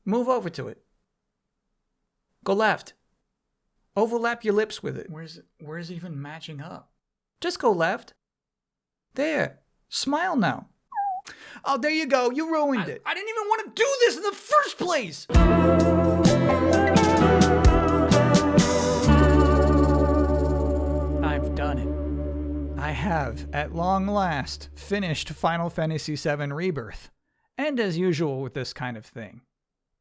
Move over to it. Go left. Overlap your lips with it. Where's it even matching up? Just go left. There. Smile now. Oh, there you go. You ruined it. I didn't even want to do this in the first place. I've done it. I have, at long last, finished Final Fantasy VII Rebirth. And as usual with this kind of thing,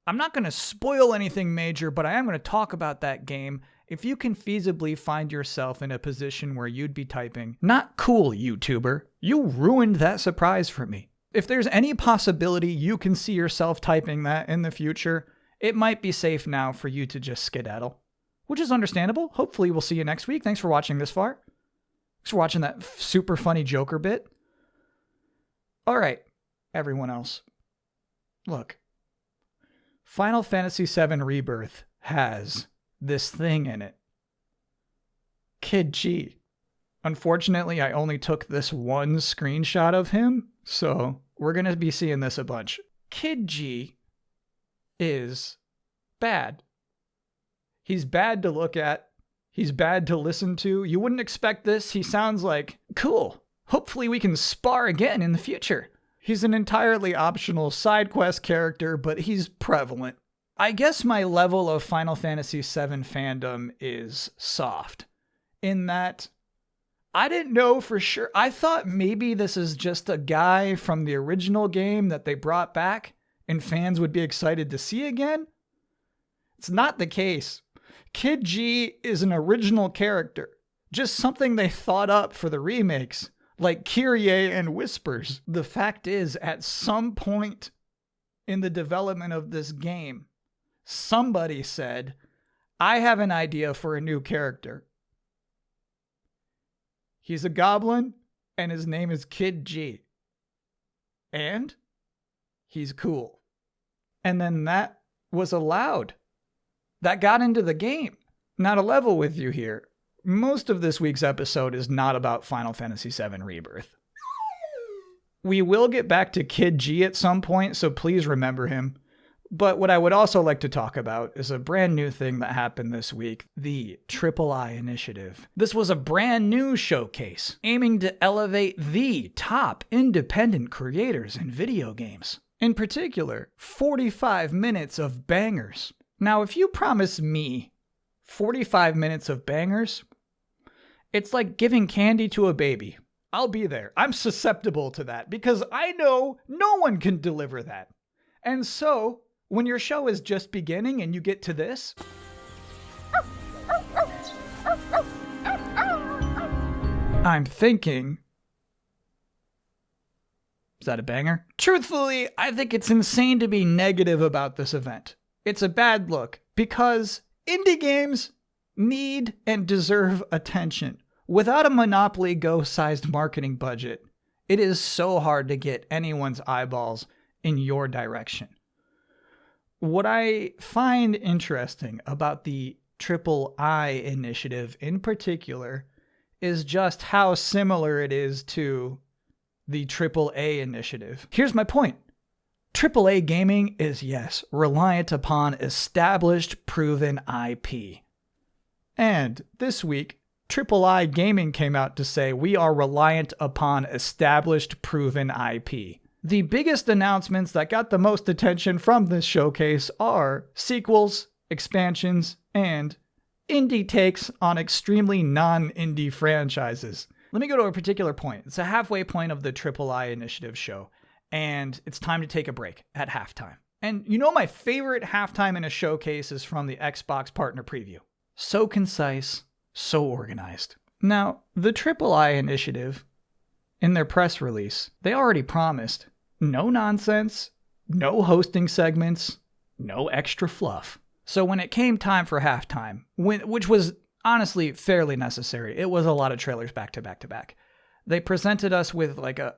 I'm not going to spoil anything major, but I am going to talk about that game if you can feasibly find yourself in a position where you'd be typing, "Not cool, YouTuber. You ruined that surprise for me." If there's any possibility you can see yourself typing that in the future, it might be safe now for you to just skedaddle, which is understandable. Hopefully we'll see you next week. Thanks for watching this far. Thanks for watching that super funny Joker bit. All right, everyone else. Look, Final Fantasy VII Rebirth has this thing in it. Kid G. Unfortunately, I only took this one screenshot of him, so we're going to be seeing this a bunch. Kid G is bad. He's bad to look at. He's bad to listen to. You wouldn't expect this. He sounds like, cool. Hopefully we can spar again in the future. He's an entirely optional side quest character, but he's prevalent. I guess my level of Final Fantasy VII fandom is soft, in that I didn't know for sure. I thought maybe this is just a guy from the original game that they brought back and fans would be excited to see again. It's not the case. Kid G is an original character, just something they thought up for the remakes, like Kyrie and Whispers. The fact is, at some point in the development of this game, somebody said, I have an idea for a new character. He's a goblin, and his name is Kid G. And he's cool. And then that was allowed. That got into the game. Now to level with you here, most of this week's episode is not about Final Fantasy VII Rebirth. We will get back to Kid G at some point, so please remember him. But what I would also like to talk about is a brand new thing that happened this week, the III Initiative. This was a brand new showcase aiming to elevate the top independent creators in video games. In particular, 45 minutes of bangers. Now, if you promise me 45 minutes of bangers, it's like giving candy to a baby. I'll be there. I'm susceptible to that because I know no one can deliver that. And so, when your show is just beginning and you get to this, I'm thinking, is that a banger? Truthfully, I think it's insane to be negative about this event. It's a bad look because indie games need and deserve attention. Without a Monopoly Go-sized marketing budget, it is so hard to get anyone's eyeballs in your direction. What I find interesting about the III Initiative in particular is just how similar it is to the AAA Initiative. Here's my point. AAA gaming is, yes, reliant upon established, proven IP. And this week, III Gaming came out to say we are reliant upon established, proven IP. The biggest announcements that got the most attention from this showcase are sequels, expansions, and indie takes on extremely non-indie franchises. Let me go to a particular point. It's a halfway point of the III Initiative show, and it's time to take a break at halftime. And you know my favorite halftime in a showcase is from the Xbox Partner Preview. So concise, so organized. Now, the III Initiative, in their press release, they already promised no nonsense, no hosting segments, no extra fluff. So when it came time for halftime, which was honestly fairly necessary, it was a lot of trailers back to back to back, they presented us with like a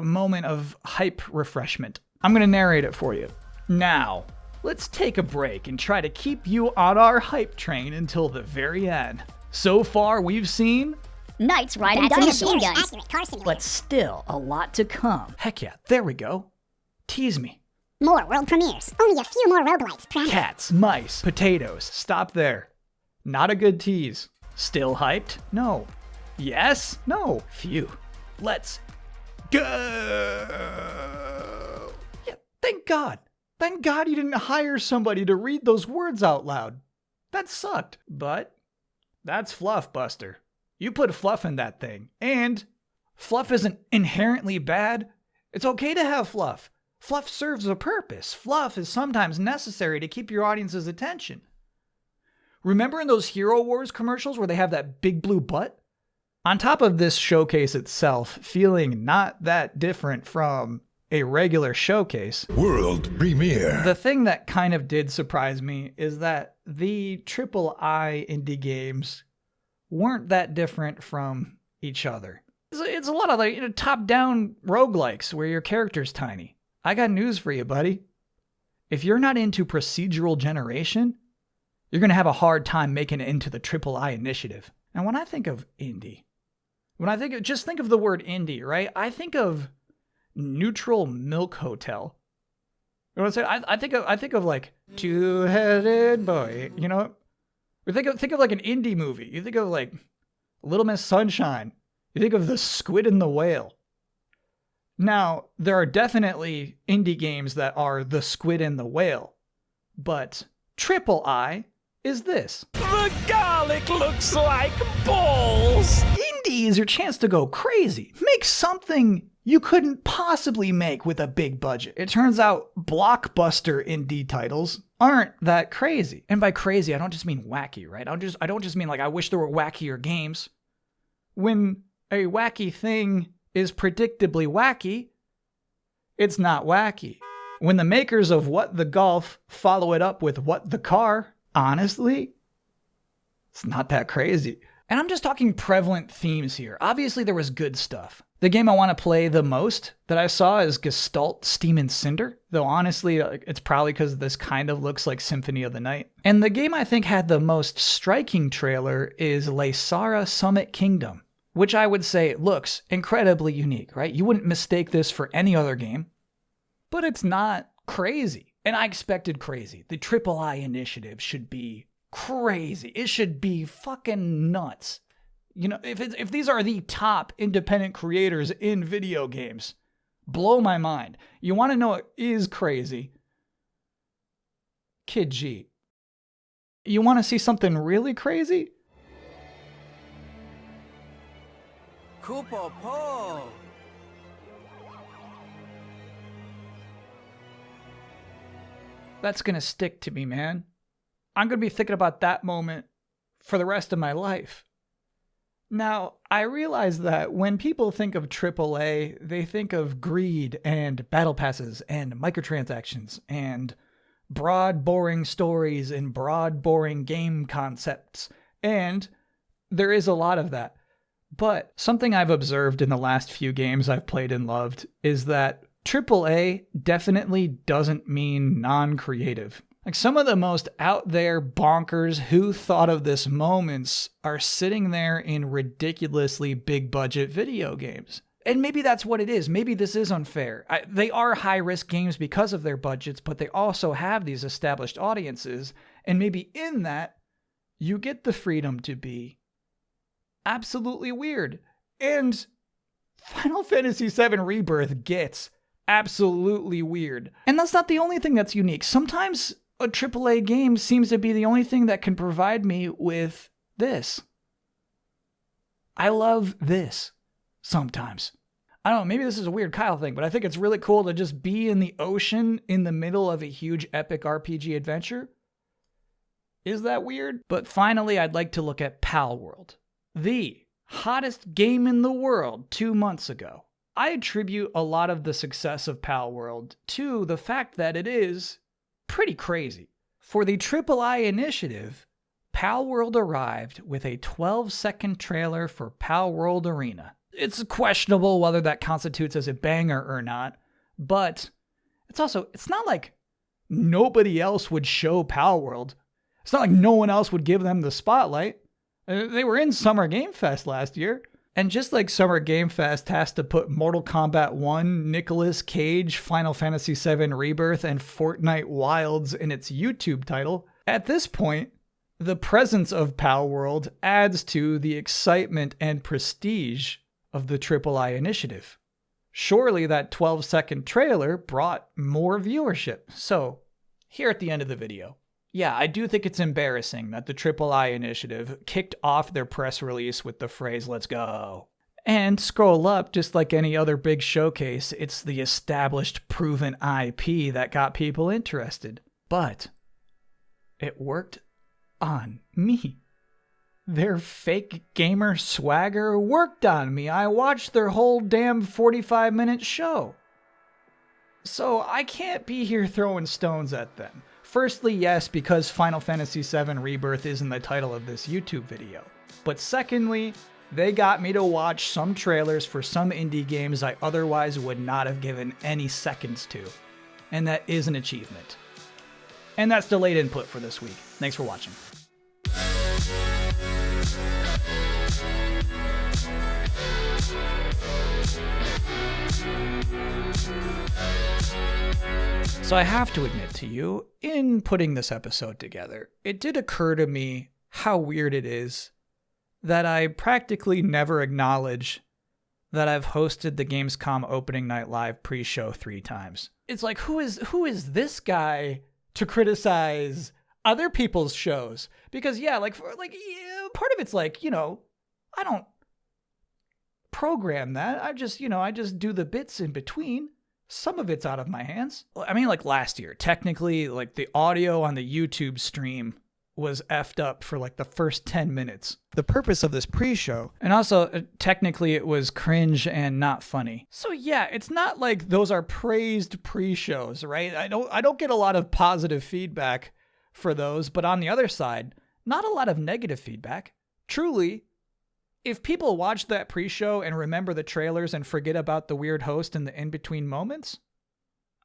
moment of hype refreshment. I'm going to narrate it for you. Now, let's take a break and try to keep you on our hype train until the very end. So far, we've seen knights riding machine guns, but still a lot to come. Heck yeah, there we go. Tease me. More world premieres. Only a few more roguelikes, promise. Cats, mice, potatoes. Stop there. Not a good tease. Still hyped? No. Yes? No. Phew. Let's go. Yeah, thank God. Thank God you didn't hire somebody to read those words out loud. That sucked. But that's fluff, Buster. You put fluff in that thing. And fluff isn't inherently bad. It's okay to have fluff. Fluff serves a purpose. Fluff is sometimes necessary to keep your audience's attention. Remember in those Hero Wars commercials where they have that big blue butt? On top of this showcase itself feeling not that different from a regular showcase, World premiere. The thing that kind of did surprise me is that the AAA indie games weren't that different from each other. It's a lot of like top-down roguelikes where your character's tiny. I got news for you, buddy. If you're not into procedural generation, you're going to have a hard time making it into the AAA initiative. And when I think of indie, just think of the word indie, right? I think of Neutral Milk Hotel. You know what I'm saying? I think of like Two-Headed Boy, you know? Or think of like an indie movie. You think of like Little Miss Sunshine. You think of The Squid and the Whale. Now, there are definitely indie games that are The Squid and the Whale, but AAA is this. The garlic looks like balls! Indie is your chance to go crazy. Make something you couldn't possibly make with a big budget. It turns out blockbuster indie titles aren't that crazy. And by crazy, I don't just mean wacky, right? I don't just mean like I wish there were wackier games. When a wacky thing is predictably wacky, it's not wacky. When the makers of What the Golf follow it up with What the Car, honestly, it's not that crazy. And I'm just talking prevalent themes here. Obviously, there was good stuff. The game I want to play the most that I saw is Gestalt Steam and Cinder, though honestly, it's probably because this kind of looks like Symphony of the Night. And the game I think had the most striking trailer is Laysara Summit Kingdom, which I would say looks incredibly unique, right? You wouldn't mistake this for any other game, but it's not crazy. And I expected crazy. The AAA initiative should be crazy. It should be fucking nuts. You know, if these are the top independent creators in video games, blow my mind. You want to know what is crazy? Kid G. You want to see something really crazy? Koopa Po! That's going to stick to me, man. I'm going to be thinking about that moment for the rest of my life. Now, I realize that when people think of AAA, they think of greed and battle passes and microtransactions and broad, boring stories and broad, boring game concepts. And there is a lot of that. But something I've observed in the last few games I've played and loved is that AAA definitely doesn't mean non-creative. Like some of the most out there bonkers who thought of this moments are sitting there in ridiculously big budget video games. And maybe that's what it is. Maybe this is unfair. They are high risk games because of their budgets, but they also have these established audiences. And maybe in that, you get the freedom to be absolutely weird. And Final Fantasy VII Rebirth gets absolutely weird. And that's not the only thing that's unique. Sometimes a AAA game seems to be the only thing that can provide me with this. I love this sometimes. I don't know, maybe this is a weird Kyle thing, but I think it's really cool to just be in the ocean in the middle of a huge epic RPG adventure. Is that weird? But finally, I'd like to look at Palworld, the hottest game in the world 2 months ago. I attribute a lot of the success of Palworld to the fact that it is pretty crazy. For the AAA initiative, Palworld arrived with a 12-second trailer for Palworld Arena. It's questionable whether that constitutes as a banger or not, but it's not like nobody else would show Palworld. It's not like no one else would give them the spotlight. They were in Summer Game Fest last year. And just like Summer Game Fest has to put Mortal Kombat 1, Nicolas Cage, Final Fantasy VII Rebirth, and Fortnite Wilds in its YouTube title, at this point, the presence of Palworld adds to the excitement and prestige of the III initiative. Surely that 12-second trailer brought more viewership. So, here at the end of the video, yeah, I do think it's embarrassing that the III initiative kicked off their press release with the phrase, "Let's go." And scroll up, just like any other big showcase, it's the established, proven IP that got people interested. But it worked on me. Their fake gamer swagger worked on me. I watched their whole damn 45-minute show. So I can't be here throwing stones at them. Firstly, yes, because Final Fantasy VII Rebirth is in the title of this YouTube video. But secondly, they got me to watch some trailers for some indie games I otherwise would not have given any seconds to. And that is an achievement. And that's delayed input for this week. Thanks for watching. So I have to admit to you, in putting this episode together, it did occur to me how weird it is that I practically never acknowledge that I've hosted the Gamescom opening night live pre-show 3 times. It's like, who is this guy to criticize other people's shows? Because yeah, part of it's like, I don't program that. I just do the bits in between. Some of it's out of my hands. I mean, like last year, technically, like the audio on the YouTube stream was effed up for like the first 10 minutes. The purpose of this pre-show. And also, technically, it was cringe and not funny. So yeah, it's not like those are praised pre-shows, right? I don't get a lot of positive feedback for those, but on the other side, not a lot of negative feedback. Truly, if people watch that pre-show and remember the trailers and forget about the weird host in the in-between moments,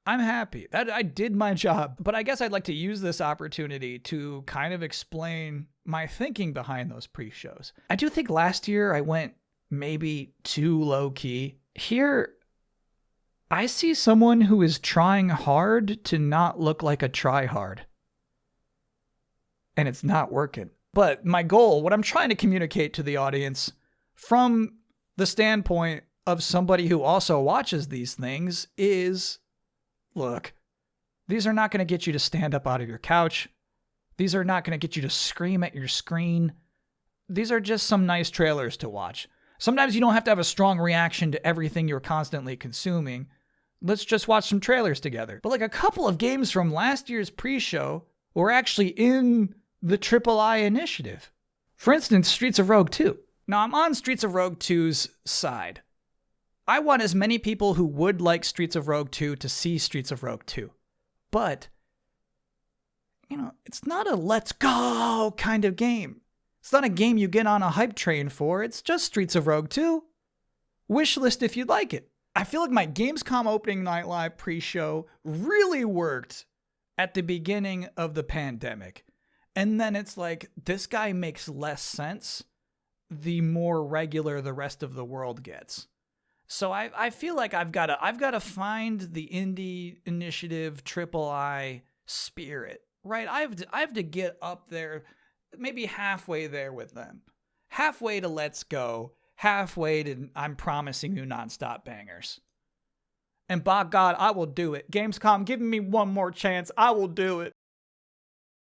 I'm happy. That I did my job. But I guess I'd like to use this opportunity to kind of explain my thinking behind those pre-shows. I do think last year I went maybe too low-key. Here, I see someone who is trying hard to not look like a try-hard. And it's not working. But my goal, what I'm trying to communicate to the audience from the standpoint of somebody who also watches these things is, look, these are not going to get you to stand up out of your couch. These are not going to get you to scream at your screen. These are just some nice trailers to watch. Sometimes you don't have to have a strong reaction to everything you're constantly consuming. Let's just watch some trailers together. But like a couple of games from last year's pre-show were actually in the III initiative. For instance, Streets of Rogue 2. Now, I'm on Streets of Rogue 2's side. I want as many people who would like Streets of Rogue 2 to see Streets of Rogue 2. But, it's not a let's go kind of game. It's not a game you get on a hype train for. It's just Streets of Rogue 2. Wishlist if you'd like it. I feel like my Gamescom opening night live pre-show really worked at the beginning of the pandemic. And then it's like, this guy makes less sense the more regular the rest of the world gets. So I feel like I've got to find the indie initiative III spirit, right? I have to get up there, maybe halfway there with them. Halfway to Let's Go, halfway to I'm promising you nonstop bangers. And by God, I will do it. Gamescom, give me one more chance. I will do it.